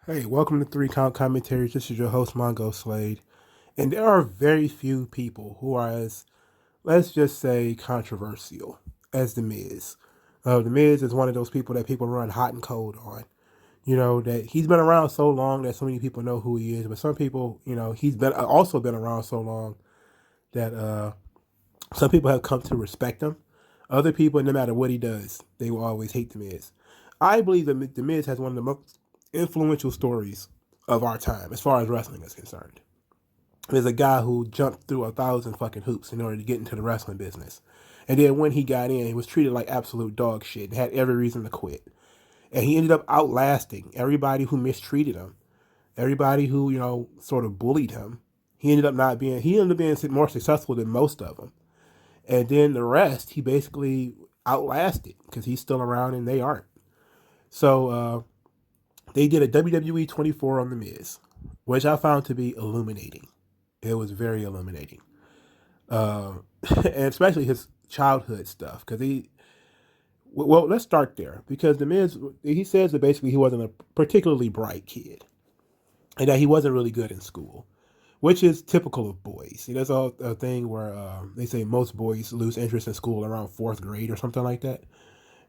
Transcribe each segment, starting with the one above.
Hey, welcome to Three Count Commentaries. This is your host, MongoSlade. And there are very few people who are as, let's just say, controversial as The Miz. The Miz is one of those people that people run hot and cold on. You know, that he's been around so long that so many people know who he is. But some people, he's been also been around so long that some people have come to respect him. Other people, no matter what he does, they will always hate The Miz. I believe that The Miz has one of the most influential stories of our time as far as wrestling is concerned. There's a guy who jumped through 1,000 fucking hoops in order to get into the wrestling business. And then when he got in, he was treated like absolute dog shit and had every reason to quit. And he ended up outlasting everybody who mistreated him, everybody who, sort of bullied him. He ended up being more successful than most of them. And then the rest, he basically outlasted because he's still around and they aren't. So they did a WWE 24 on The Miz, which I found to be illuminating. It was very illuminating. Uh, and especially his childhood stuff. Well, let's start there. Because The Miz, he says that basically he wasn't a particularly bright kid and that he wasn't really good in school, which is typical of boys. That's a thing where they say most boys lose interest in school around fourth grade or something like that.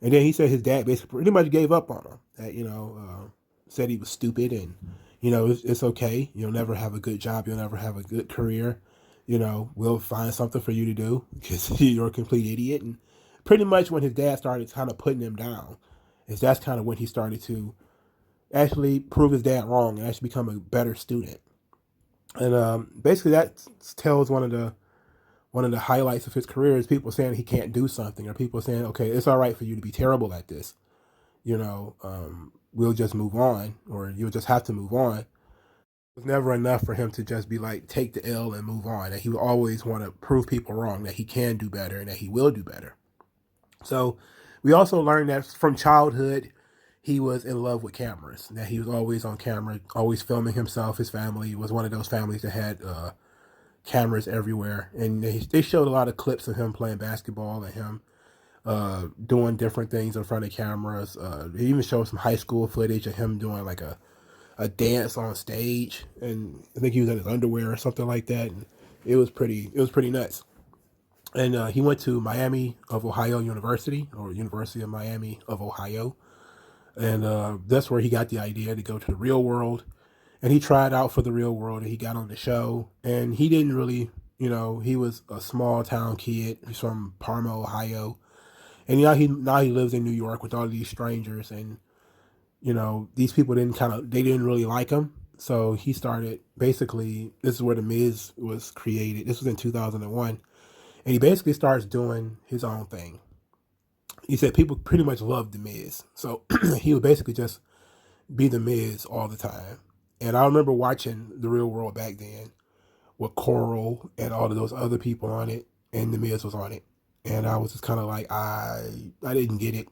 And then he said his dad basically pretty much gave up on him. That said he was stupid and it's okay. You'll never have a good job. You'll never have a good career. We'll find something for you to do because you're a complete idiot. And pretty much when his dad started kind of putting him down, that's kind of when he started to actually prove his dad wrong and actually become a better student. And basically that tells one of the highlights of his career is people saying he can't do something, or people saying, okay, it's all right for you to be terrible at this. We'll just move on, or you'll just have to move on. It was never enough for him to just be like, take the L and move on. That he would always want to prove people wrong, that he can do better and that he will do better. So we also learned that from childhood, he was in love with cameras, that he was always on camera, always filming himself. His family was one of those families that had cameras everywhere. And they showed a lot of clips of him playing basketball and him doing different things in front of cameras. They even showed some high school footage of him doing like a dance on stage, and I think he was in his underwear or something like that. And it was pretty nuts. And he went to Miami of Ohio University, or University of Miami of Ohio, and that's where he got the idea to go to the real world. And he tried out for the real world, and he got on the show, and he didn't really, he was a small town kid. He's from Parma, Ohio, and now he lives in New York with all these strangers, and these people they didn't really like him. So he started, basically, this is where the Miz was created. This was in 2001, and he basically starts doing his own thing. He said people pretty much loved the Miz, so he would basically just be the Miz all the time. And I remember watching the Real World back then with Coral and all of those other people on it, and the Miz was on it. And I was just kind of like, I didn't get it.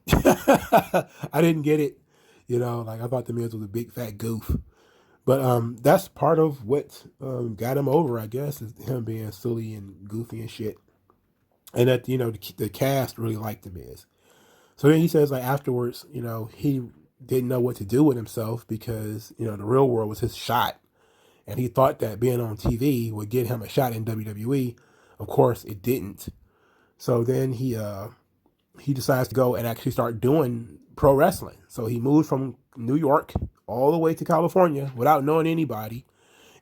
I didn't get it. Like I thought the Miz was a big fat goof. But that's part of what got him over, I guess, is him being silly and goofy and shit. And that the cast really liked the Miz. So then he says like afterwards, he didn't know what to do with himself because the Real World was his shot, and he thought that being on TV would get him a shot in WWE. Of course, it didn't. So then he decides to go and actually start doing pro wrestling. So he moved from New York all the way to California without knowing anybody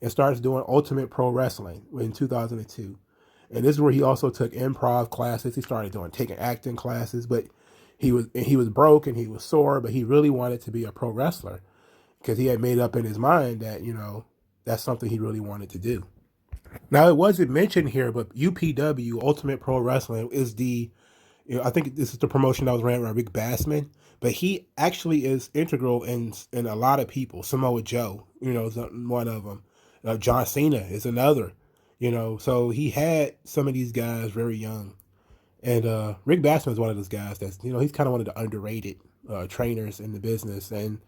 and starts doing Ultimate Pro Wrestling in 2002. And this is where he also took improv classes. He started taking acting classes, but he was broke and he was sore, but he really wanted to be a pro wrestler because he had made up in his mind that that's something he really wanted to do. Now it wasn't mentioned here, but UPW Ultimate Pro Wrestling is I think this is the promotion that was ran by Rick Bassman, but he actually is integral in a lot of people. Samoa Joe, is one of them. John Cena is another. So he had some of these guys very young, and Rick Bassman is one of those guys that's he's kind of one of the underrated trainers in the business, and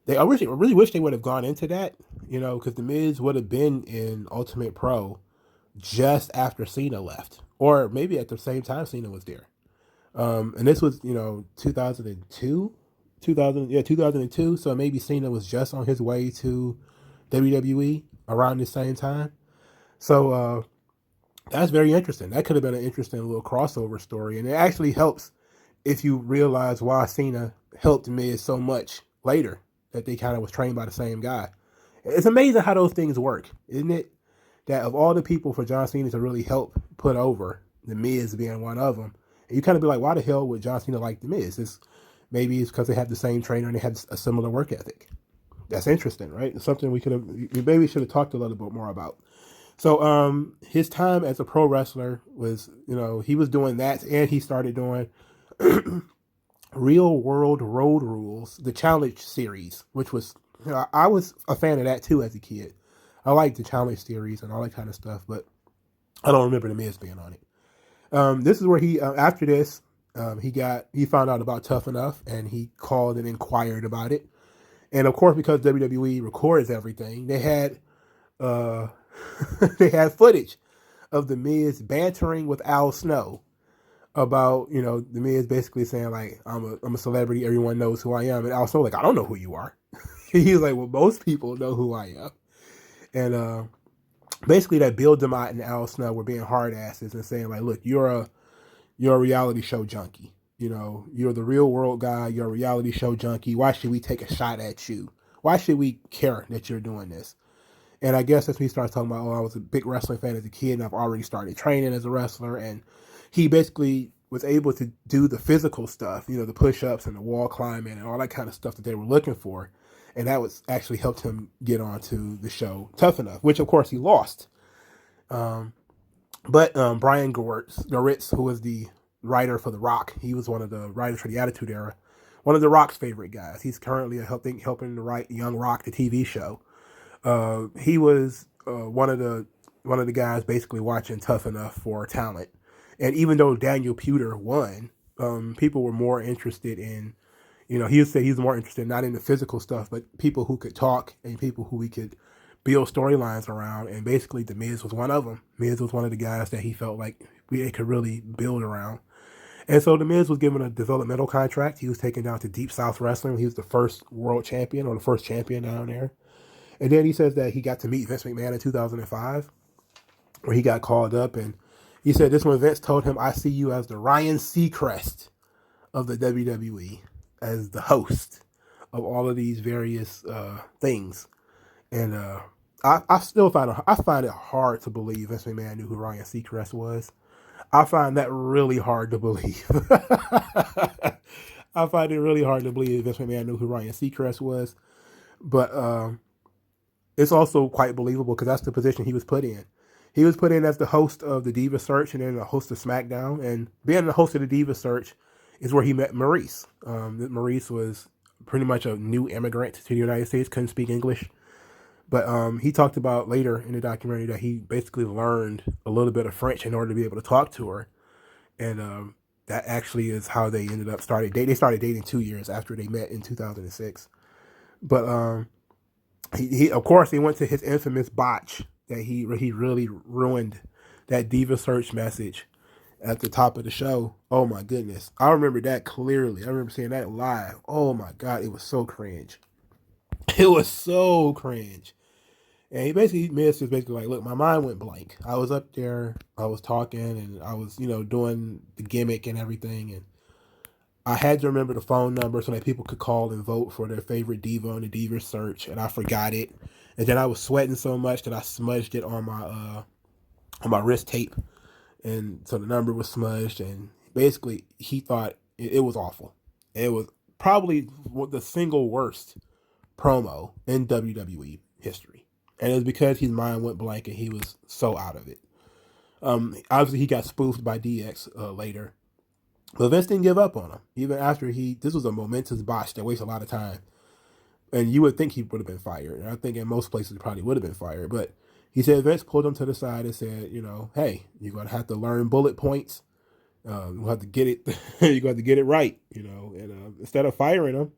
I really wish they would have gone into that, because the Miz would have been in Ultimate Pro just after Cena left, or maybe at the same time Cena was there. And this was 2002, 2002. So maybe Cena was just on his way to WWE around the same time. So that's very interesting. That could have been an interesting little crossover story, and it actually helps if you realize why Cena helped Miz so much later, that they kind of was trained by the same guy. It's amazing how those things work, isn't it? That of all the people for John Cena to really help put over, the Miz being one of them, and you kind of be like, why the hell would John Cena like the Miz? Maybe it's because they have the same trainer and they have a similar work ethic. That's interesting, right? It's something we maybe should have talked a little bit more about. So his time as a pro wrestler was, he was doing that, and he started doing Real World Road Rules, the Challenge series, which was, I was a fan of that too as a kid. I liked the Challenge series and all that kind of stuff, but I don't remember the Miz being on it. This is where he, after this, he found out about Tough Enough, and he called and inquired about it. And of course, because WWE records everything, they had they had footage of the Miz bantering with Al Snow about, the Miz basically saying like, I'm a celebrity, everyone knows who I am, and Al Snow like, I don't know who you are. He's like, well, most people know who I am, and basically that Bill DeMott and Al Snow were being hard asses and saying like, look, you're a reality show junkie. You're the real world guy. You're a reality show junkie. Why should we take a shot at you? Why should we care that you're doing this? And I guess that's when he started talking about, I was a big wrestling fan as a kid, and I've already started training as a wrestler. And he basically was able to do the physical stuff, the push-ups and the wall climbing and all that kind of stuff that they were looking for. And that was actually helped him get onto the show Tough Enough, which of course he lost. But Brian Goritz, who was the writer for The Rock, he was one of the writers for the Attitude Era, one of The Rock's favorite guys. He's currently helping to write Young Rock, the TV show. He was one of the guys basically watching Tough Enough for talent. And even though Daniel Puder won, people were more interested in, he would say he's more interested not in the physical stuff, but people who could talk and people who we could build storylines around. And basically, The Miz was one of them. Miz was one of the guys that he felt like they could really build around. And so The Miz was given a developmental contract. He was taken down to Deep South Wrestling. He was the first world champion, or the first champion down there. And then he says that he got to meet Vince McMahon in 2005, where he got called up. And he said this when Vince told him, I see you as the Ryan Seacrest of the WWE, as the host of all of these various things. And I still find it hard to believe Vince McMahon knew who Ryan Seacrest was. I find that really hard to believe. I find it really hard to believe Vince McMahon knew who Ryan Seacrest was. But it's also quite believable because that's the position he was put in. He was put in as the host of the Diva Search and then the host of SmackDown. And being the host of the Diva Search is where he met Maurice. Maurice was pretty much a new immigrant to the United States, couldn't speak English. But he talked about later in the documentary that he basically learned a little bit of French in order to be able to talk to her. And that actually is how they ended up They started dating 2 years after they met in 2006. But he of course, he went to his infamous botch that he really ruined that Diva Search message at the top of the show. Oh my goodness. I remember that clearly. I remember seeing that live. Oh my God. It was so cringe. It was so cringe. And he basically, Miz was basically like, look, my mind went blank. I was up there, I was talking, and I was, doing the gimmick and everything. And I had to remember the phone number so that people could call and vote for their favorite diva on the Diva Search. And I forgot it. And then I was sweating so much that I smudged it on my wrist tape. And so the number was smudged. And basically, he thought it was awful. It was probably the single worst promo in WWE history. And it was because his mind went blank and he was so out of it. Obviously, he got spoofed by DX later. But Vince didn't give up on him. Even after this was a momentous botch that wasted a lot of time. And you would think he would have been fired. And I think in most places he probably would have been fired. But he said Vince pulled him to the side and said, hey, you're going to have to learn bullet points. You'll have to get it. You're going to have to get it right, And instead of firing him,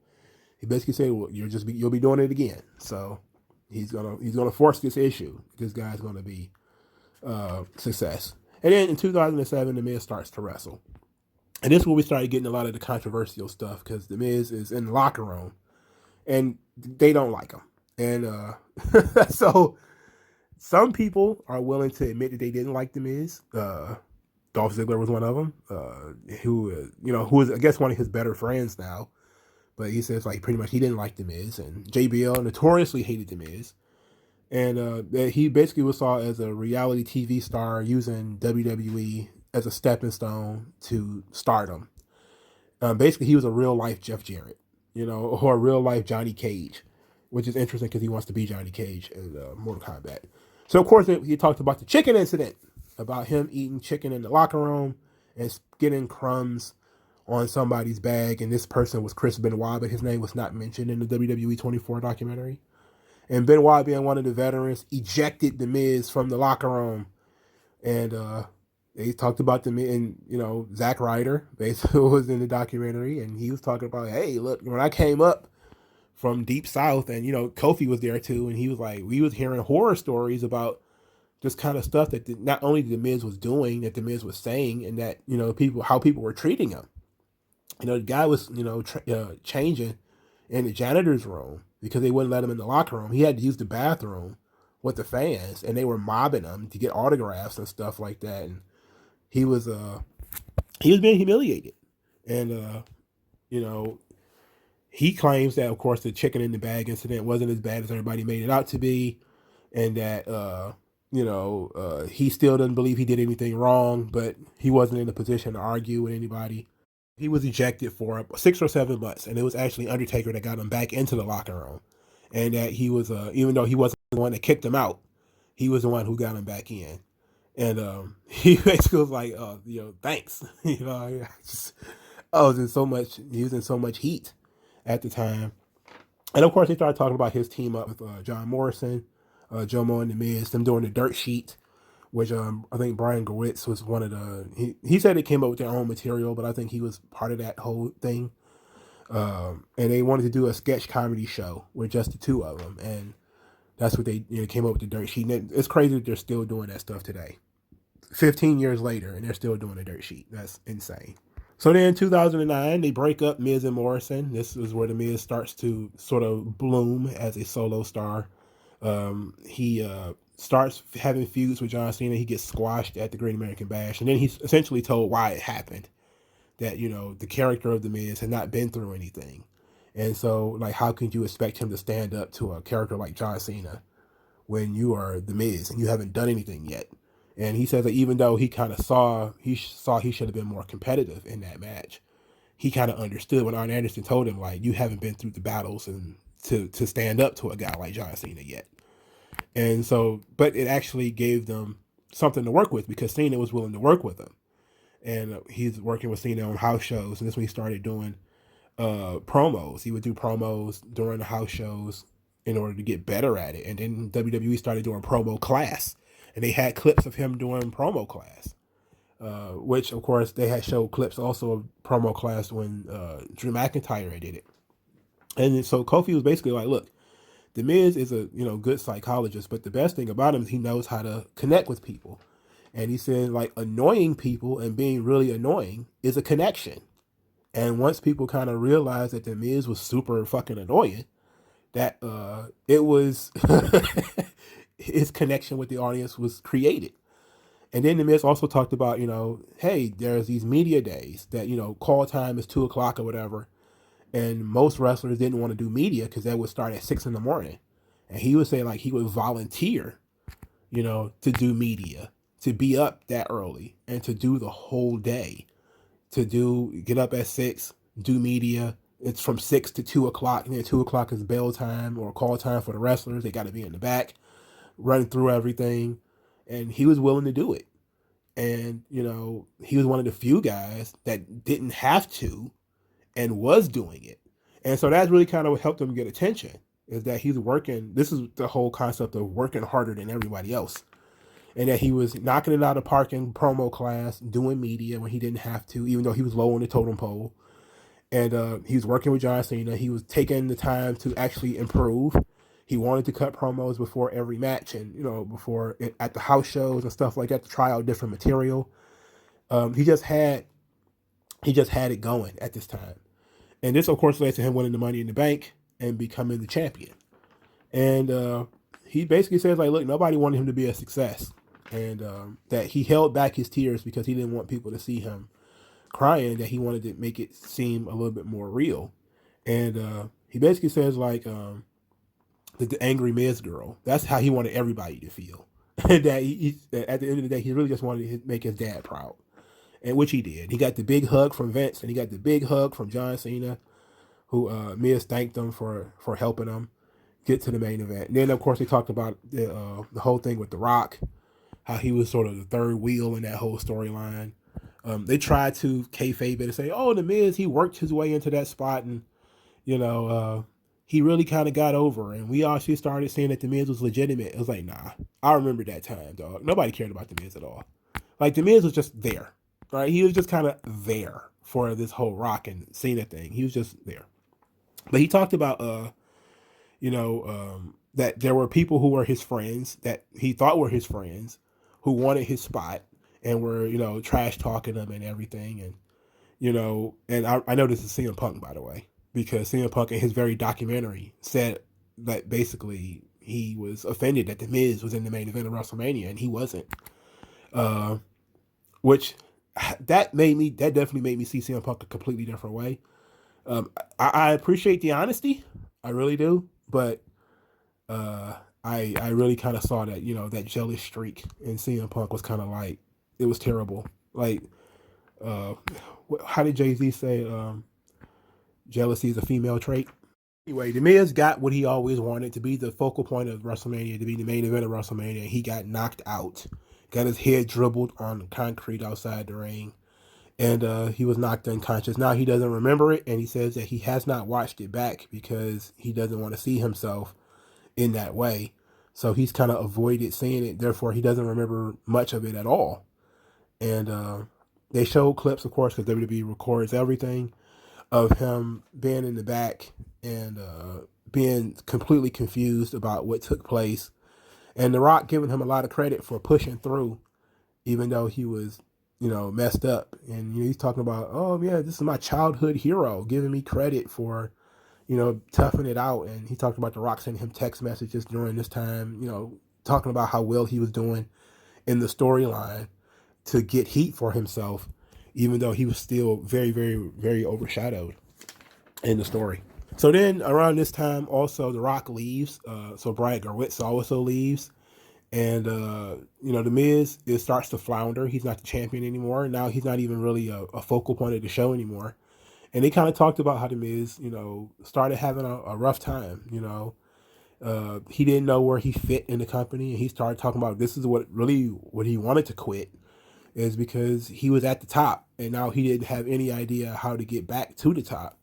he basically said, well, you'll be doing it again. So he's gonna force this issue. This guy's gonna be success. And then in 2007, The Miz starts to wrestle. And this is where we started getting a lot of the controversial stuff because The Miz is in the locker room and they don't like him. And so some people are willing to admit that they didn't like The Miz. Dolph Ziggler was one of them, who is, I guess, one of his better friends now. But he says, like, pretty much he didn't like The Miz. And JBL notoriously hated The Miz. And that he basically was saw as a reality TV star using WWE as a stepping stone to stardom. Basically, he was a real life Jeff Jarrett, or a real life Johnny Cage, which is interesting because he wants to be Johnny Cage in Mortal Kombat. So, of course, he talked about the chicken incident, about him eating chicken in the locker room and getting crumbs on somebody's bag. And this person was Chris Benoit, but his name was not mentioned in the WWE 24 documentary. And Benoit, being one of the veterans, ejected The Miz from the locker room. And they talked about the Miz, and Zack Ryder basically was in the documentary, and he was talking about, hey, look, when I came up from Deep South, and Kofi was there too, and he was like, we was hearing horror stories about just kind of stuff that not only The Miz was doing, that The Miz was saying, and that how people were treating him. The guy was changing in the janitor's room because they wouldn't let him in the locker room. He had to use the bathroom with the fans, and they were mobbing him to get autographs and stuff like that. And he was being humiliated, and he claims that, of course, the chicken in the bag incident wasn't as bad as everybody made it out to be, and that he still doesn't believe he did anything wrong, but he wasn't in a position to argue with anybody. He was ejected for 6 or 7 months, and it was actually Undertaker that got him back into the locker room, and that he was even though he wasn't the one that kicked him out, he was the one who got him back in. And he basically was like, thanks. He was in so much heat at the time. And of course, they started talking about his team up with John Morrison, Jomo and The Miz, them doing the dirt sheet, which I think Brian Gewitz was one of he said they came up with their own material, but I think he was part of that whole thing. And they wanted to do a sketch comedy show with just the two of them. And that's what they came up with the dirt sheet. And it's crazy that they're still doing that stuff today. 15 years later, and they're still doing a dirt sheet. That's insane. So then in 2009, they break up Miz and Morrison. This is where The Miz starts to sort of bloom as a solo star. He starts having feuds with John Cena. He gets squashed at the Great American Bash. And then he's essentially told why it happened. That, the character of The Miz had not been through anything. And so, like, how could you expect him to stand up to a character like John Cena when you are The Miz and you haven't done anything yet? And he says that even though he kind of saw he should have been more competitive in that match, he kind of understood when Arn Anderson told him, like, you haven't been through the battles and to stand up to a guy like John Cena yet. And so, but it actually gave them something to work with because Cena was willing to work with him. And he's working with Cena on house shows. And this when he started doing promos. He would do promos during the house shows in order to get better at it. And then WWE started doing promo class. And they had clips of him doing promo class. Which, of course, they had showed clips also of promo class when Drew McIntyre did it. And so Kofi was basically like, look, The Miz is a good psychologist, but the best thing about him is he knows how to connect with people. And he said, like, annoying people and being really annoying is a connection. And once people kind of realized that The Miz was super fucking annoying, that it was his connection with the audience was created. And then The Miz also talked about, hey, there's these media days that, call time is 2:00 or whatever. And most wrestlers didn't want to do media because that would start at 6 a.m. And he would say, like, he would volunteer, to do media, to be up that early and to do the whole day, get up at 6, do media. It's from 6 to 2:00. And then 2:00 is bell time or call time for the wrestlers. They got to be in the back, run through everything. And he was willing to do it. And, he was one of the few guys that didn't have to and was doing it. And so that's really kind of what helped him get attention, is that he's working. This is the whole concept of working harder than everybody else. And that he was knocking it out of the park in promo class, doing media when he didn't have to, even though he was low on the totem pole. And he was working with John Cena. He was taking the time to actually improve. He wanted to cut promos before every match and, at the house shows and stuff like that to try out different material. He just had He just had it going at this time. And this, of course, led to him winning the Money in the Bank and becoming the champion. And he basically says, like, look, nobody wanted him to be a success. And that he held back his tears because he didn't want people to see him crying, that he wanted to make it seem a little bit more real. And he basically says, like, the angry Miz girl. That's how he wanted everybody to feel. And that at the end of the day, he really just wanted to make his dad proud, and which he did. He got the big hug from Vince, and he got the big hug from John Cena, who Miz thanked him for helping him get to the main event. And then, of course, they talked about the whole thing with The Rock, how he was sort of the third wheel in that whole storyline. They tried to kayfabe it and say, "Oh, the Miz, he worked his way into that spot, and you know, he really kind of got over." And we actually started saying that the Miz was legitimate. It was like, nah, I remember that time, dog. Nobody cared about the Miz at all. Like, the Miz was just there, right? He was just kind of there for this whole Rock and Cena thing. He was just there. But he talked about, that there were people who were his friends that he thought were his friends who wanted his spot and were, trash talking him and everything. And, and I know this is CM Punk, by the way, because CM Punk in his very documentary said that basically he was offended that The Miz was in the main event of WrestleMania and he wasn't. Which that definitely made me see CM Punk a completely different way. I appreciate the honesty, I really do, but I really kind of saw that that jealous streak in CM Punk was kind of like, it was terrible. Like, how did Jay-Z say? Jealousy is a female trait. Anyway, The Miz got what he always wanted, to be the focal point of WrestleMania, to be the main event of WrestleMania. He got knocked out, got his head dribbled on the concrete outside the ring, and he was knocked unconscious. Now he doesn't remember it, and he says that he has not watched it back because he doesn't want to see himself in that way. So he's kind of avoided seeing it. Therefore, he doesn't remember much of it at all. And they showed clips, of course, because WWE records everything, of him being in the back and being completely confused about what took place. And The Rock giving him a lot of credit for pushing through, even though he was, messed up. And he's talking about, oh yeah, this is my childhood hero, giving me credit for, toughing it out. And he talked about The Rock sending him text messages during this time, talking about how well he was doing in the storyline to get heat for himself, even though he was still very, very, very overshadowed in the story. So then around this time, also The Rock leaves. So Brian Gerwitz also leaves. And, The Miz, it starts to flounder. He's not the champion anymore. Now he's not even really a focal point of the show anymore. And they kind of talked about how The Miz, started having a rough time, he didn't know where he fit in the company. And he started talking about this is what he wanted to quit, is because he was at the top and now he didn't have any idea how to get back to the top.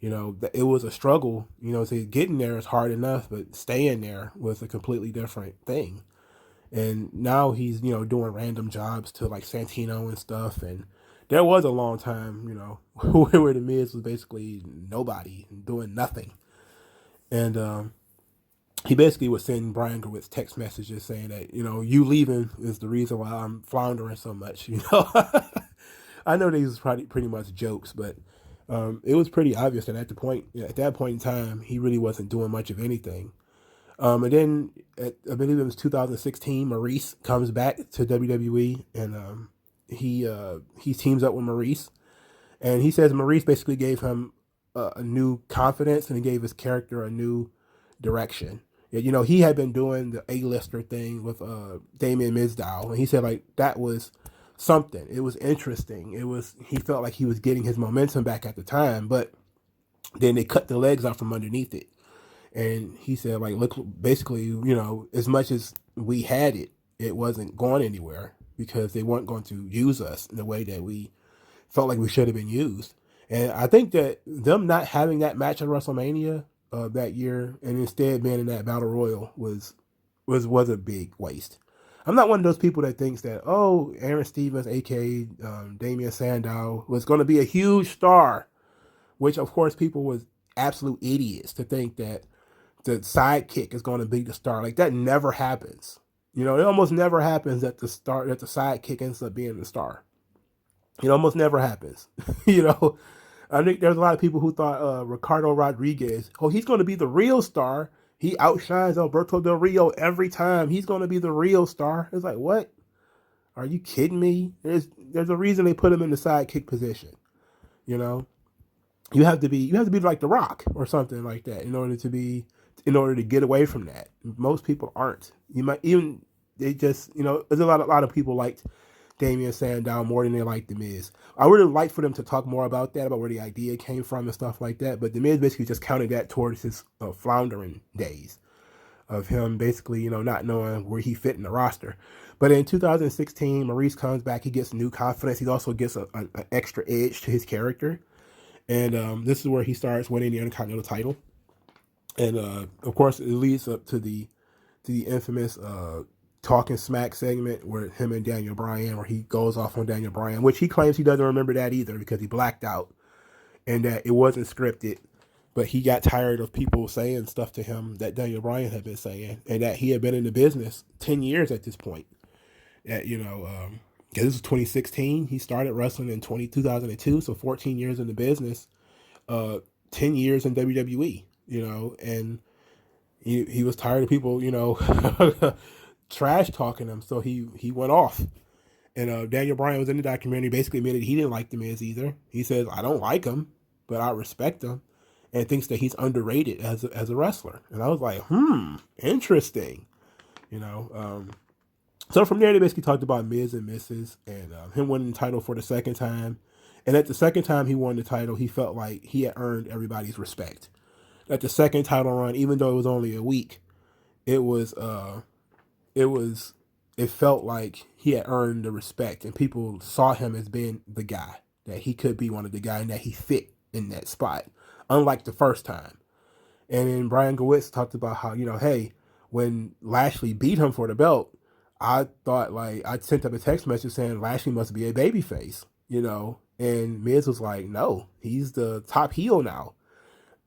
It was a struggle, to getting there is hard enough, but staying there was a completely different thing. And now he's, doing random jobs to like Santino and stuff. And there was a long time, where The Miz was basically nobody doing nothing. And he basically was sending Brian Gerwitz text messages saying that, you leaving is the reason why I'm floundering so much, I know these was probably pretty much jokes, but it was pretty obvious that at that point in time, he really wasn't doing much of anything. And then I believe it was 2016, Maurice comes back to WWE, and he teams up with Maurice, and he says Maurice basically gave him a new confidence and he gave his character a new direction. He had been doing the A-lister thing with Damien Mizdow, and he said like that was something. It was interesting. He felt like he was getting his momentum back at the time, but then they cut the legs out from underneath it. And he said, like, look, basically, as much as we had it, it wasn't going anywhere because they weren't going to use us in the way that we felt like we should have been used. And I think that them not having that match at WrestleMania that year and instead being in that Battle Royal was a big waste. I'm not one of those people that thinks that, oh, Aaron Stevens, a.k.a. Damien Sandow, was going to be a huge star, which, of course, people was absolute idiots to think that the sidekick is going to be the star. Like, that never happens. It almost never happens that the sidekick ends up being the star. It almost never happens. you know, I think there's a lot of people who thought Ricardo Rodriguez, oh, he's going to be the real star. He outshines Alberto Del Rio every time. He's going to be the real star. It's like, what? Are you kidding me? There's a reason they put him in the sidekick position. You know, you have to be like The Rock or something like that in order to get away from that. Most people aren't. You might even they just there's a lot of people liked Damian Sandow more than they liked The Miz. I would have liked for them to talk more about that, about where the idea came from and stuff like that. But The Miz basically just counted that towards his floundering days of him basically not knowing where he fit in the roster. But in 2016, Maurice comes back. He gets new confidence. He also gets an extra edge to his character. And this is where he starts winning the Intercontinental title. And of course, it leads up to the infamous Talking Smack segment where him and Daniel Bryan, where he goes off on Daniel Bryan, which he claims he doesn't remember that either because he blacked out and that it wasn't scripted. But he got tired of people saying stuff to him that Daniel Bryan had been saying, and that he had been in the business 10 years at this point. That, because this was 2016. He started wrestling in 2002, so 14 years in the business, 10 years in WWE, and he was tired of people, trash talking him, so he went off. And Daniel Bryan was in the documentary, basically admitted he didn't like The Miz either. He says, I don't like him, but I respect him, and thinks that he's underrated as a wrestler. And I was like, interesting. So from there, they basically talked about Miz and Mrs. and him winning the title for the second time. And at the second time he won the title, he felt like he had earned everybody's respect. At the second title run, even though it was only a week, it was it felt like he had earned the respect, and people saw him as being the guy, that he could be one of the guys, and that he fit in that spot, unlike the first time. And then Brian Gewitz talked about how, hey, when Lashley beat him for the belt, I thought, like, I sent up a text message saying Lashley must be a babyface, and Miz was like, no, he's the top heel now.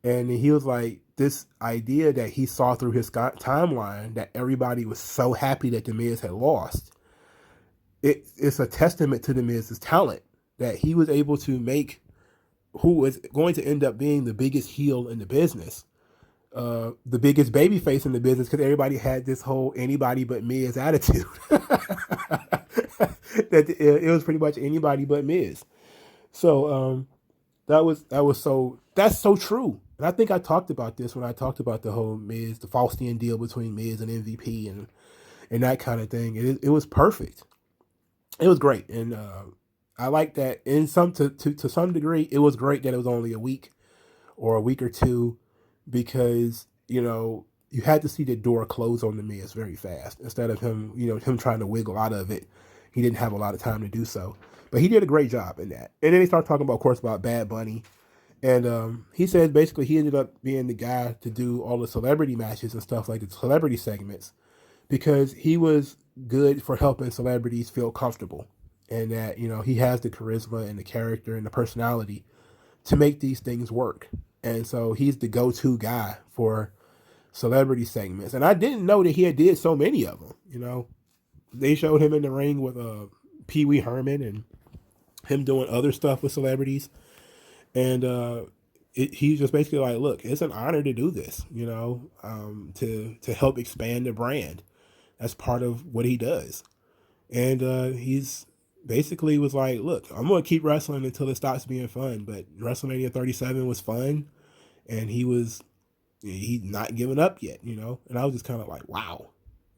And he was like, this idea that he saw through his timeline, that everybody was so happy that The Miz had lost, it's a testament to The Miz's talent, that he was able to make who is going to end up being the biggest heel in the business, the biggest babyface in the business, because everybody had this whole anybody but Miz attitude. That it was pretty much anybody but Miz. So that's so true. And I think I talked about this when I talked about the whole the Faustian deal between Miz and MVP and that kind of thing. It was perfect. It was great, and I like that. In to some degree, it was great that it was only a week or a week or two, because you had to see the door close on the Miz very fast. Instead of him trying to wiggle out of it, he didn't have a lot of time to do so. But he did a great job in that. And then they started talking about, of course, about Bad Bunny. And he said basically he ended up being the guy to do all the celebrity matches and stuff, like the celebrity segments, because he was good for helping celebrities feel comfortable. And that, he has the charisma and the character and the personality to make these things work. And so he's the go-to guy for celebrity segments. And I didn't know that he had did so many of them. They showed him in the ring with Pee Wee Herman and him doing other stuff with celebrities. And he's just basically like, look, it's an honor to do this, to help expand the brand. That's part of what he does. And he's basically was like, look, I'm going to keep wrestling until it stops being fun. But WrestleMania 37 was fun, and he's not giving up yet, And I was just kind of like, wow,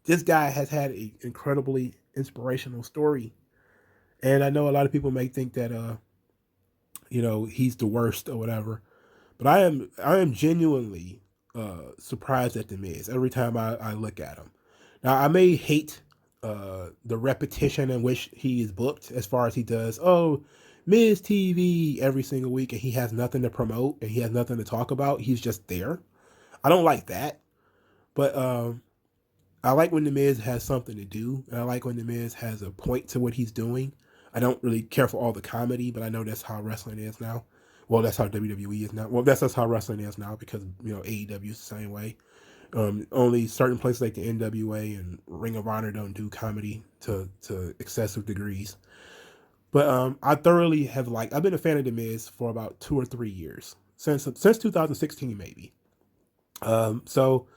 this guy has had an incredibly inspirational story. And I know a lot of people may think that, he's the worst or whatever, but I am genuinely surprised at The Miz every time I look at him. Now, I may hate the repetition in which he is booked, as far as he does, Miz TV every single week, and he has nothing to promote and he has nothing to talk about. He's just there. I don't like that. But I like when The Miz has something to do, and I like when The Miz has a point to what he's doing. I don't really care for all the comedy, but I know that's how wrestling is now. Well, that's how WWE is now. Well, that's just how wrestling is now, because AEW is the same way. Only certain places like the NWA and Ring of Honor don't do comedy to excessive degrees. But I thoroughly have I've been a fan of The Miz for about 2 or 3 years since 2016 maybe. So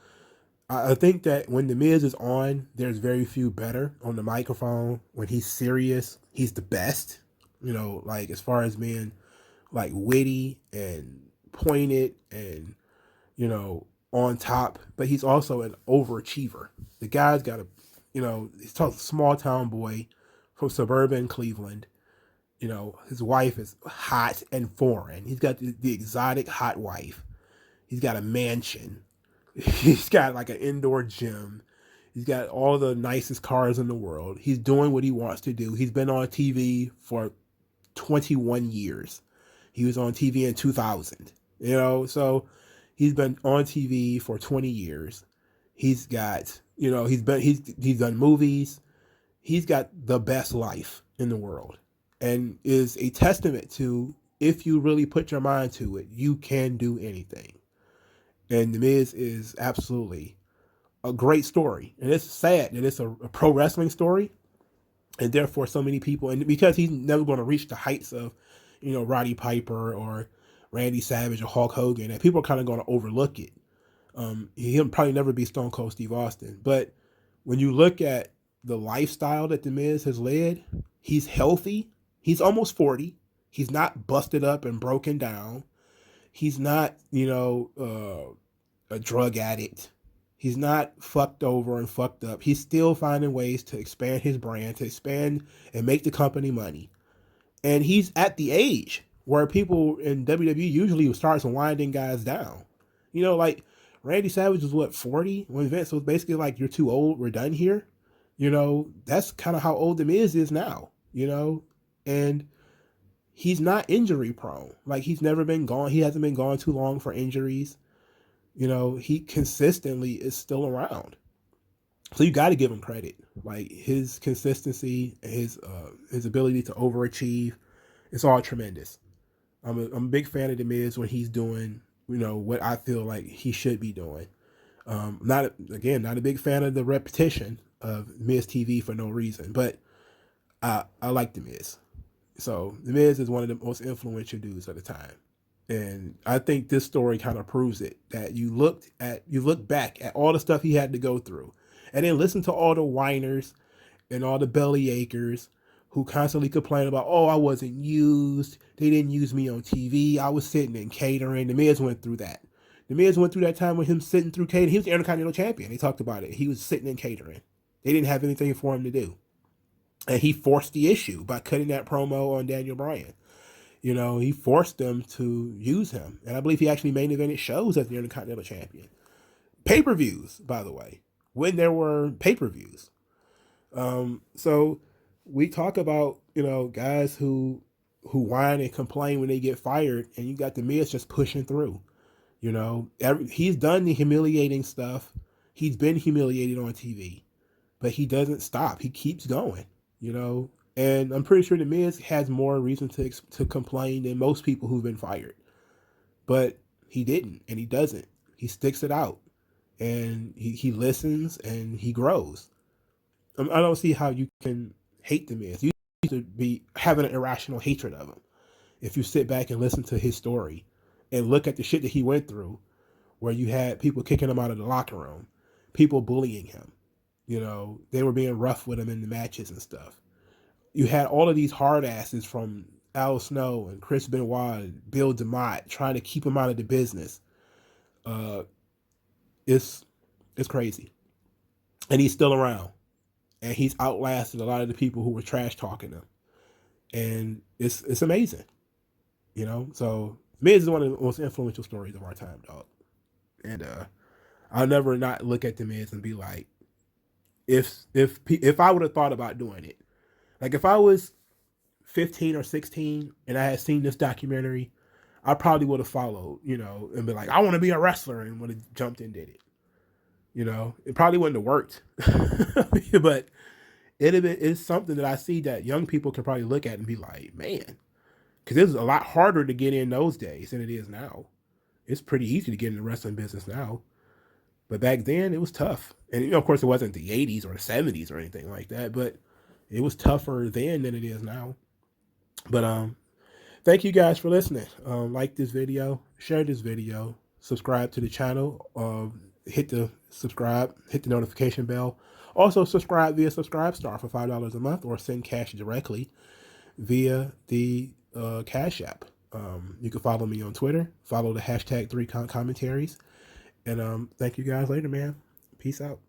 I think that when The Miz is on, there's very few better on the microphone. When he's serious, he's the best. Like as far as being like witty and pointed and on top, but he's also an overachiever. The guy's got he's a small town boy from suburban Cleveland. His wife is hot and foreign. He's got the exotic hot wife. He's got a mansion. He's got like an indoor gym. He's got all the nicest cars in the world. He's doing what he wants to do. He's been on TV for 21 years. He was on TV in 2000. So he's been on TV for 20 years. He's got, he's done movies. He's got the best life in the world, and is a testament to, if you really put your mind to it, you can do anything. And The Miz is absolutely a great story. And it's sad that it's a pro wrestling story. And therefore, so many people, and because he's never going to reach the heights of, Roddy Piper or Randy Savage or Hulk Hogan, and people are kind of going to overlook it. He'll probably never be Stone Cold Steve Austin. But when you look at the lifestyle that The Miz has led, he's healthy. He's almost 40. He's not busted up and broken down. He's not, a drug addict. He's not fucked over and fucked up. He's still finding ways to expand his brand, to expand and make the company money. And he's at the age where people in WWE usually starts winding guys down. Like Randy Savage was what, 40? When Vince was basically like, you're too old, we're done here. That's kind of how old The Miz is now, and he's not injury prone. Like he's never been gone. He hasn't been gone too long for injuries. He consistently is still around. So you got to give him credit. Like his consistency, his ability to overachieve, it's all tremendous. I'm a big fan of The Miz when he's doing, what I feel like he should be doing. Not a big fan of the repetition of Miz TV for no reason, but I like The Miz. So The Miz is one of the most influential dudes at the time. And I think this story kind of proves it, that you look back at all the stuff he had to go through, and then listen to all the whiners and all the belly achers who constantly complain about, oh, I wasn't used. They didn't use me on TV. I was sitting in catering. The Miz went through that. The Miz went through that time with him sitting through catering. He was the Intercontinental Champion. They talked about it. He was sitting in catering. They didn't have anything for him to do. And he forced the issue by cutting that promo on Daniel Bryan. He forced them to use him. And I believe he actually main evented shows as the Intercontinental Champion. Pay-per-views, by the way, when there were pay-per-views. So we talk about, guys who whine and complain when they get fired, and you got The Miz just pushing through. He's done the humiliating stuff. He's been humiliated on TV, but he doesn't stop. He keeps going, and I'm pretty sure The Miz has more reason to complain than most people who've been fired, but he didn't, and he doesn't. He sticks it out, and he listens, and he grows. I don't see how you can hate The Miz. You need to be having an irrational hatred of him if you sit back and listen to his story and look at the shit that he went through, where you had people kicking him out of the locker room, people bullying him. They were being rough with him in the matches and stuff. You had all of these hard asses from Al Snow and Chris Benoit and Bill DeMott trying to keep him out of the business. It's crazy. And he's still around. And he's outlasted a lot of the people who were trash talking him. And it's amazing. So Miz is one of the most influential stories of our time, dog. And I'll never not look at The Miz and be like, if I would have thought about doing it, like if I was 15 or 16 and I had seen this documentary, I probably would have followed, and been like, I want to be a wrestler, and would have jumped and did it. It probably wouldn't have worked, but it's something that I see that young people can probably look at and be like, man, because it was a lot harder to get in those days than it is now. It's pretty easy to get in the wrestling business now, but back then it was tough. And of course, it wasn't the 80s or the 70s or anything like that, but it was tougher then than it is now. But thank you guys for listening. Like this video, share this video, subscribe to the channel, hit the subscribe, hit the notification bell. Also subscribe via Subscribestar for $5 a month, or send cash directly via the Cash App. You can follow me on Twitter, follow the hashtag 3commentaries, and thank you guys later, man. Peace out.